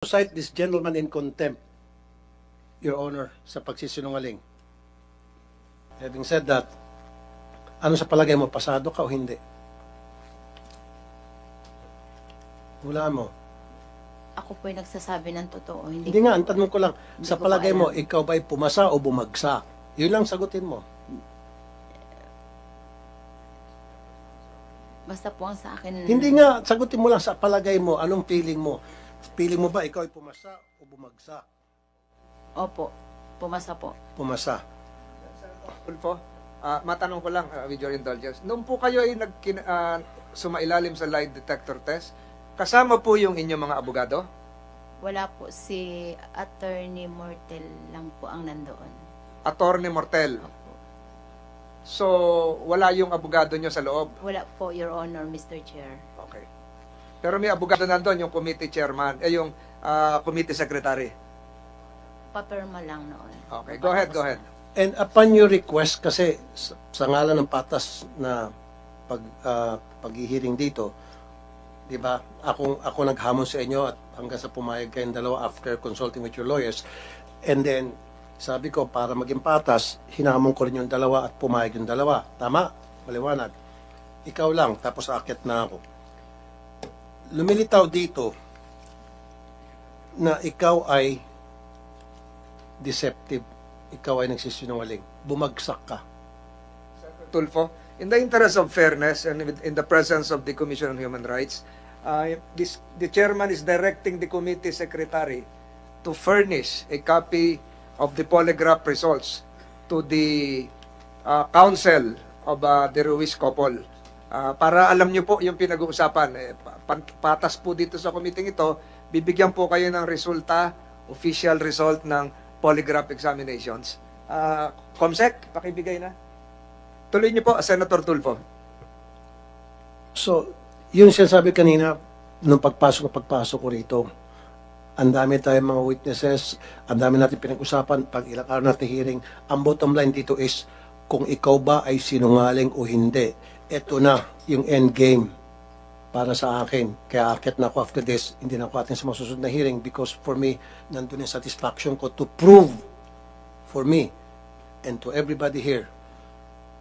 Cite this gentleman in contempt, Your Honor, sa pagsisinungaling. Having said that, ano sa palagay mo, pasado ka o hindi? Hulaan mo. Ako po'y nagsasabi ng totoo. Hindi nga, ang tanong ko lang, sa palagay mo, ikaw ba'y pumasa o bumagsak? Yun lang sagutin mo. Basta po ang sa akin. Hindi nga, sagutin mo lang sa palagay mo, anong feeling mo? Feeling mo ba ikaw ay pumasa o bumagsak? Opo, pumasa po. Pumasa. Tulfo, matanong ko lang with your indulgence. Noong po kayo ay sumailalim sa lie detector test, kasama po yung inyong mga abogado? Wala po, si Attorney Mortel lang po ang nandoon. Attorney Mortel. Opo. So, wala yung abogado nyo sa loob? Wala po, Your Honor, Mr. Chair. Okay. Pero may abogado nandun, yung committee chairman, yung committee secretary. Papirma lang noon. Okay, go ahead, go ahead. And upon your request, kasi sa ngalan ng patas na pag-hearing dito, di ba, ako naghamon sa inyo at hanggang sa pumayag kayong dalawa after consulting with your lawyers. And then, sabi ko, para maging patas, hinamon ko rin yung dalawa at pumayag yung dalawa. Tama? Maliwanag. Ikaw lang, tapos aakyat na ako. Lumilitaw dito na ikaw ay deceptive, ikaw ay nagsisinungaling, bumagsak ka. Tulfo, in the interest of fairness and in the presence of the Commission on Human Rights, the chairman is directing the committee secretary to furnish a copy of the polygraph results to the counsel of the Ruiz couple. Para alam nyo po yung pinag-uusapan. Patas po dito sa committee ito, bibigyan po kayo ng resulta, official result ng polygraph examinations. Comsec, pakibigay na. Tuloy niyo po, Senator Tulfo. So, yun sinasabi kanina, nung pagpasok ko rito, ang dami tayong mga witnesses, ang dami natin pinag-usapan, pag ilang araw natin hearing, ang bottom line dito is, kung ikaw ba ay sinungaling o hindi. Ito na yung end game para sa akin. Kaya akit na ako after this, hindi na ako atin sa masusunod na hearing because for me, nandun yung satisfaction ko to prove for me and to everybody here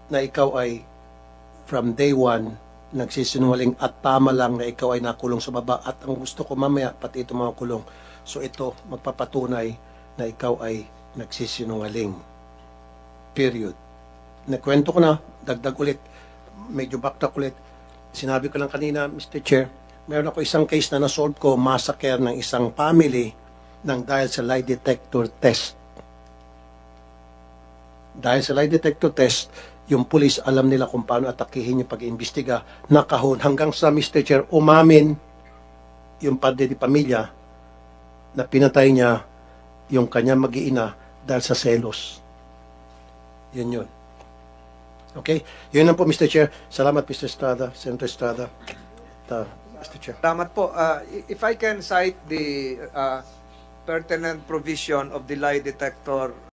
na ikaw ay from day one nagsisinungaling at tama lang na ikaw ay nakulong sa baba at ang gusto ko mamaya pati ito mga kulong. So ito magpapatunay na ikaw ay nagsisinungaling. Period. Nakwento ko na, dagdag ulit, medyo backtrack ulit. Sinabi ko lang kanina, Mr. Chair, meron ako isang case na nasolve ko, massacre ng isang family ng dahil sa lie detector test. Dahil sa lie detector test, yung pulis alam nila kung paano atakihin yung pag-iimbestiga, nakahon hanggang sa Mr. Chair, umamin yung padre di pamilya na pinatay niya yung kanya mag-iina dahil sa selos. Yun. Okay? Yun lang po, Mr. Chair. Salamat, Mr. Estrada, Senator Estrada. Mr. Chair. Salamat po. If I can cite the pertinent provision of the lie detector